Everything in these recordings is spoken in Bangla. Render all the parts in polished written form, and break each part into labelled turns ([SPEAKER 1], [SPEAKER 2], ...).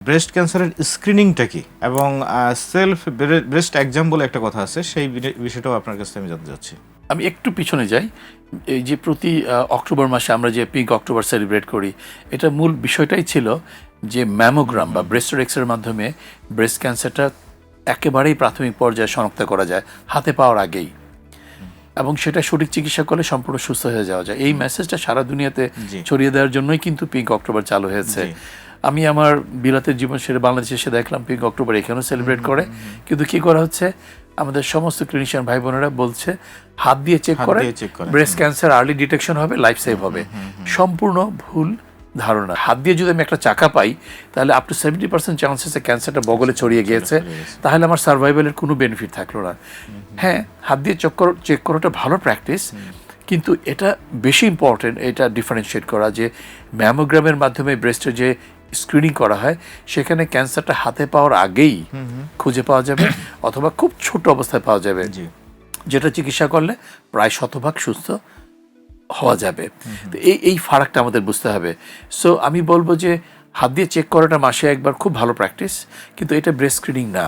[SPEAKER 1] ব্রেস্ট ক্যান্সারের স্ক্রিনিংটা কি এবং সেলফ ব্রেস্ট এক্সাম বলে একটা কথা আছে, সেই বিষয়টাও আপনার কাছে আমি জানতে চাচ্ছি।
[SPEAKER 2] আমি একটু পিছনে যাই। এই যে প্রতি অক্টোবর মাসে আমরা যে পিঙ্ক অক্টোবর সেলিব্রেট করি, এটা মূল বিষয়টাই ছিল যে ম্যামোগ্রাম বা ব্রেস্ট এক্সরের মাধ্যমে ব্রেস্ট ক্যান্সারটা একেবারেই প্রাথমিক পর্যায়ে শনাক্ত করা যায় হাতে পাওয়ার আগেই, এবং সেটা সঠিক চিকিৎসা করলে সম্পূর্ণ সুস্থ হয়ে যাওয়া যায়। এই মেসেজটা সারা দুনিয়াতে ছড়িয়ে দেওয়ার জন্যই কিন্তু পিঙ্ক অক্টোবর চালু হয়েছে। আমি আমার বিলাতের জীবন সেরে বাংলাদেশে এসে দেখলাম পিঙ্ক অক্টোবর এখানেও সেলিব্রেট করে, কিন্তু কি করা হচ্ছে, আমাদের সমস্ত ক্লিনিশিয়ান ভাই বোনেরা বলছে হাত দিয়ে চেক করে ব্রেস্ট ক্যান্সার আর্লি ডিটেকশন হবে, লাইফ সেভ হবে। সম্পূর্ণ ভুল ধারণা। হাত দিয়ে যদি আমি একটা চাকা পাই, তাহলে আপ টু 70% চান্সেসে ক্যান্সারটা বগলে ছড়িয়ে গিয়েছে, তাহলে আমার সার্ভাইভালের কোনো বেনিফিট থাকলো না। হ্যাঁ, হাত দিয়ে চেক করাটা ভালো প্র্যাকটিস, কিন্তু এটা বেশি ইম্পর্টেন্ট এটা ডিফারেন্সিয়েট করা যে ম্যামোগ্রামের মাধ্যমে ব্রেস্টের যে স্ক্রিনিং করা হয়, সেখানে ক্যান্সারটা হাতে পাওয়ার আগেই খুঁজে পাওয়া যাবে অথবা খুব ছোট অবস্থায় পাওয়া যাবে, যেটা চিকিৎসা করলে প্রায় শতভাগ সুস্থ হওয়া যাবে। তো এই ফারাকটা আমাদের বুঝতে হবে। সো আমি বলবো যে হাত দিয়ে চেক করাটা মাসে একবার খুব ভালো প্র্যাকটিস, কিন্তু এটা ব্রেস্ট স্ক্রিনিং না,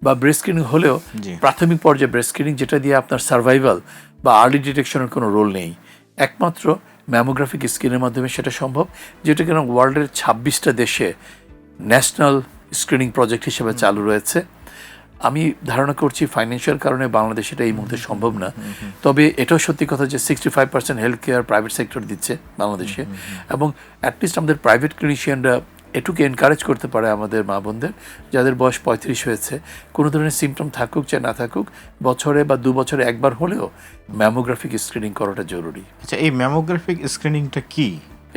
[SPEAKER 2] বা ব্রেস্ট স্ক্রিনিং হলেও প্রাথমিক পর্যায়ে ব্রেস্ট স্ক্রিনিং, যেটা দিয়ে আপনার সার্ভাইভাল বা আর্লি ডিটেকশনের কোনো রোল নেই। একমাত্র ম্যামোগ্রাফিক স্ক্রিনের মাধ্যমে সেটা সম্ভব, যেটা কিনা ওয়ার্ল্ডের 26টা দেশে ন্যাশনাল স্ক্রিনিং প্রজেক্ট হিসেবে চালু রয়েছে। আমি ধারণা করছি ফাইন্যান্সিয়াল কারণে বাংলাদেশে এটা এই মুহূর্তে সম্ভব না, তবে এটাও সত্যি কথা যে 65% হেলথ কেয়ার প্রাইভেট সেক্টর দিচ্ছে বাংলাদেশে, এবং অ্যাটলিস্ট আমাদের প্রাইভেট ক্লিনিশিয়ানরা এটুকু এনকারেজ করতে পারে আমাদের মা বোনদের যাদের বয়স 35 হয়েছে, কোনো ধরনের সিমটম থাকুক চাই না থাকুক, বছরে বা 2 বছরে একবার হলেও ম্যামোগ্রাফিক স্ক্রিনিং করাটা জরুরি।
[SPEAKER 1] আচ্ছা, এই ম্যামোগ্রাফিক স্ক্রিনিংটা কি?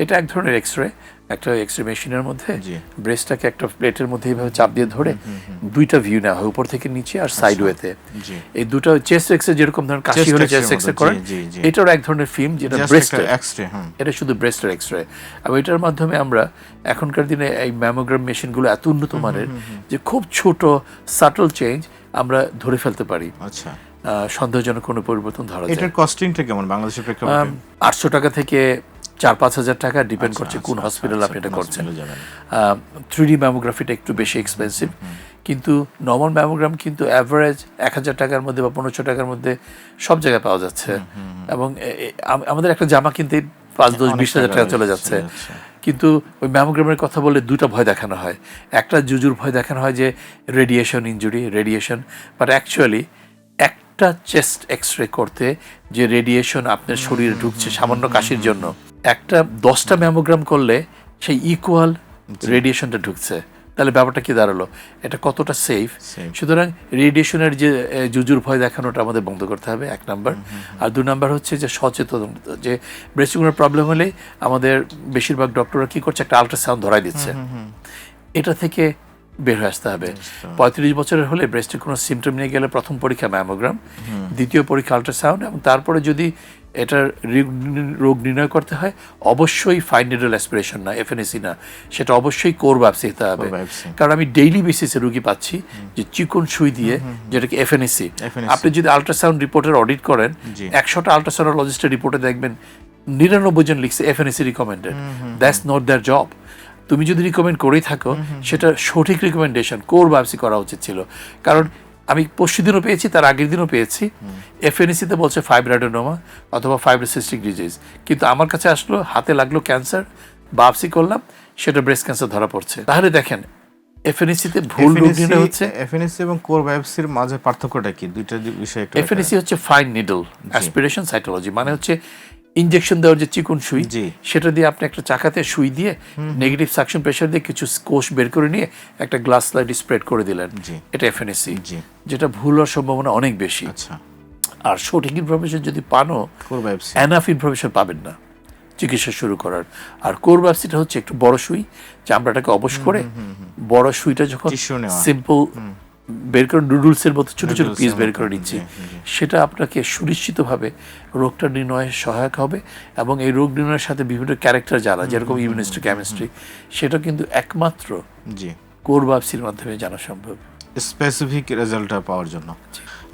[SPEAKER 2] এটা এক ধরনের একটা এক্সরে মেশিনের মধ্যে ব্রেস্টটাকে একটা প্লেটের মধ্যে এইভাবে চাপ দিয়ে ধরে দুইটা ভিউ নেওয়া হয়, উপর থেকে নিচে আর সাইড ওয়েতে। এই দুটো চেস্ট এক্সরে যেরকম ধরনের কাশি হলে চেস্ট এক্সরে করেন, এটার এক ধরনের ফিল্ম যেটা ব্রেস্টের এক্সরে, এটা শুধু ব্রেস্টের এক্সরে। এবং এটার মাধ্যমে আমরা এখনকার দিনে এই ম্যামোগ্রাম মেশিনগুলো এত উন্নত মানের যে খুব ছোট সাটল চেঞ্জ আমরা ধরে ফেলতে পারি।
[SPEAKER 1] আচ্ছা,
[SPEAKER 2] সন্দেহজনক কোনো পরিবর্তন ধরা যায়।
[SPEAKER 1] এটার কস্টিংটা কেমন বাংলাদেশের প্রেক্ষাপটে?
[SPEAKER 2] 800 টাকা থেকে 4-5 হাজার টাকা, ডিপেন্ড করছে কোন হসপিটাল আপনি এটা করছেন। 3D ম্যামোগ্রাফিটা একটু বেশি এক্সপেন্সিভ, কিন্তু নর্মাল ম্যামোগ্রাম কিন্তু অ্যাভারেজ 1000 টাকার মধ্যে বা 1500 টাকার মধ্যে সব জায়গায় পাওয়া যাচ্ছে। এবং আমাদের একটা জামা কিনতে 5-10-20 হাজার টাকা চলে যাচ্ছে। কিন্তু ওই ম্যামোগ্রামের কথা বললে দুটো ভয় দেখানো হয়। একটা জুজুর ভয় দেখানো হয় যে রেডিয়েশন ইনজুরি, বাট অ্যাকচুয়ালি একটা চেস্ট এক্সরে করতে যে রেডিয়েশন আপনার শরীরে ঢুকছে সামান্য কাশির জন্য, একটা 10টা ম্যামোগ্রাম করলে সেই ইকুয়াল রেডিয়েশনটা ঢুকছে। তাহলে ব্যাপারটা কি দাঁড়ালো, এটা কতটা সেফ? সুতরাং রেডিয়েশনের যে জুজুর ভয় দেখানোটা আমাদের বন্ধ করতে হবে, 1 নাম্বার। আর 2 নাম্বার হচ্ছে যে সচেতনতা, যে ব্রেস্ট টিউমার প্রবলেম হলে আমাদের বেশিরভাগ ডক্টররা কি করছে, একটা আল্ট্রাসাউন্ড ধরাই দিচ্ছে। এটা থেকে বের হয়ে আসতে হবে। 35 বছরের হলে ব্রেস্টের কোনো সিমটম নিয়ে গেলে প্রথম পরীক্ষা ম্যামোগ্রাম, দ্বিতীয় পরীক্ষা আল্ট্রাসাউন্ড, এবং তারপরে যদি এটার রোগ নির্ণয় করতে হয় অবশ্যই ফাইন নিডল অ্যাসপিরেশন না, এফএনএসি না, সেটা অবশ্যই কোর বায়োপসি হতে হবে। কারণ আমি ডেইলি বেসিসে রুগী পাচ্ছি যে চিকন সুই দিয়ে, যেটাকে এফএনএসি। আপনি যদি আল্ট্রাসাউন্ড রিপোর্টের অডিট করেন, 100টা আল্ট্রাসাউন্ডোলজিস্টের রিপোর্টে দেখবেন 99 জন লিখছে FNAC recommended. That's not there job. তুমি যদি রিকমেন্ড করেই থাকো, সেটা সঠিক রিকমেন্ডেশন, কোর বায়োপসি করা উচিত ছিল। কারণ আমি পরশু দিনও পেয়েছি, তার আগের দিনও পেয়েছি, এফএনএসিতে বলছে ফাইব্রোডেনোমা অথবা ফাইব্রোসিস্টিক ডিজিজ, কিন্তু আমার কাছে আসলো হাতে লাগলো ক্যান্সার, বায়োপসি করলাম, সেটা ব্রেস্ট ক্যান্সার ধরা পড়ছে। তাহলে দেখেন এফএনএসিতে ভুল রোগ নির্ণয় হচ্ছে।
[SPEAKER 1] এফএনএসি এবং কোর বায়োপসির মাঝে পার্থক্যটা কি? দুইটা বিষয় একটু।
[SPEAKER 2] এফএনএসি হচ্ছে ফাইন নিডল অ্যাসপিরেশন সাইটোলজি, মানে হচ্ছে ইনজেকশন দেওয়ার যে চিকন সুই, সেটা দিয়ে আপনি একটা চাকাতে সুই দিয়ে নেগেটিভ সাকশন প্রেশার দিয়ে কিছু কোষ বের করে নিয়ে একটা গ্লাস স্লাইড স্প্রেড করে দিলেন, এটা এফএনএসি, যেটা ভুল হওয়ার সম্ভাবনা অনেক বেশি। আর সঠিক ইনফরমেশন যদি পানও, এনাফ ইনফরমেশন পাবেন না চিকিৎসা শুরু করার। আর কোর বায়োপসিটা হচ্ছে একটু বড় সুই, চামড়াটাকে অবশ করে বড় সুইটা যখন সিম্পল বের করে নুডলসের মতো ছোট ছোট পিস বের করে নিচ্ছি, সেটা আপনাকে সুনিশ্চিতভাবে রোগটা নির্ণয়ে সহায়ক হবে। এবং এই রোগ নির্ণয়ের সাথে বিভিন্ন ক্যারেক্টার জানা, যেরকম ইমিউনিস্ট্রি, কেমিস্ট্রি, সেটা কিন্তু একমাত্র কোর বায়োপসির মাধ্যমে জানা সম্ভব,
[SPEAKER 1] স্পেসিফিক রেজাল্টটা পাওয়ার জন্য।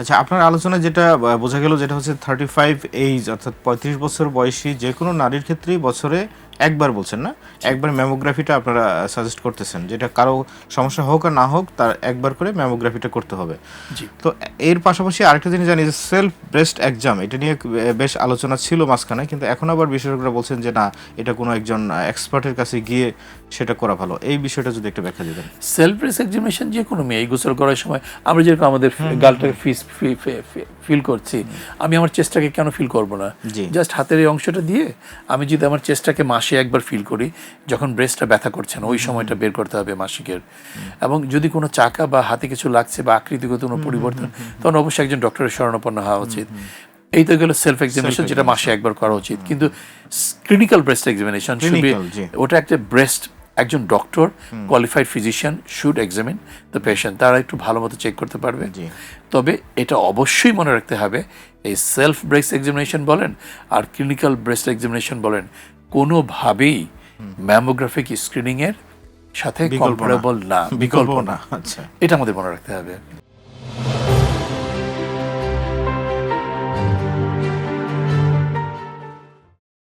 [SPEAKER 1] আচ্ছা, আপনার আলোচনা যেটা বোঝা গেল, যেটা হচ্ছে 35 এইজ, অর্থাৎ 35 বছর বয়সী যে কোনো নারীর ক্ষেত্রেই বছরে একবার বলছেন না, একবার ম্যামোগ্রাফিটা আপনারা সাজেস্ট করতেছেন, যেটা কারো সমস্যা হোক আর না হোক তার একবার করে ম্যামোগ্রাফিটা করতে হবে।
[SPEAKER 2] জি।
[SPEAKER 1] তো এর পাশাপাশি আরেকটা জিনিস জানি যে সেলফ ব্রেস্ট এক্সাম, এটা নিয়ে বেশ আলোচনা ছিল মাঝখানে, কিন্তু এখন আবার বিশেষজ্ঞরা বলছেন যে না, এটা কোনো একজন এক্সপার্টের কাছে গিয়ে সেটা করা ভালো। এই বিষয়টা যদি একটু ব্যাখ্যা দিতেন।
[SPEAKER 2] সেলফ ব্রেস্ট এক্সামিনেশন যে কোনো মেয়ে গোসল করার সময় আমরা যেরকম আমাদের গালটাকে ফিল করছি, আমি আমার চেস্টটাকে কেন ফিল করব না?
[SPEAKER 1] জি।
[SPEAKER 2] জাস্ট হাতের এই অংশটা দিয়ে আমি যদি আমার চেস্টটাকে মাসে একবার ফিল করি, যখন ব্রেস্টটা ব্যথা করছে না ওই সময়টা বের করতে হবে মাসিকের। এবং যদি কোনো চাকা বা হাতে কিছু লাগছে বা আকৃতিগত কোনো পরিবর্তন, তখন অবশ্যই একজন ডক্টরের শরণাপন্ন হওয়া উচিত। এই তো গেল সেলফ এক্সামিনেশন, যেটা মাসে একবার করা উচিত। কিন্তু ক্লিনিক্যাল ব্রেস্ট এক্সামিনেশন ওটা একটা ব্রেস্ট, একজন doctor qualified physician should examine the patient, তারা একটু ভালো মতো চেক করতে পারবে। তবে এটা অবশ্যই মনে রাখতে হবে, এই সেলফ ব্রেস্ট এক্সামিনেশন বলেন আর ক্লিনিক্যাল ব্রেস্ট এক্সামিনেশন বলেন, কোনোভাবেই ম্যামোগ্রাফিক স্ক্রিনিং এর সাথে কম্পারেবল না, বিকল্প না।
[SPEAKER 1] আচ্ছা,
[SPEAKER 2] এটা আমাদের মনে রাখতে হবে।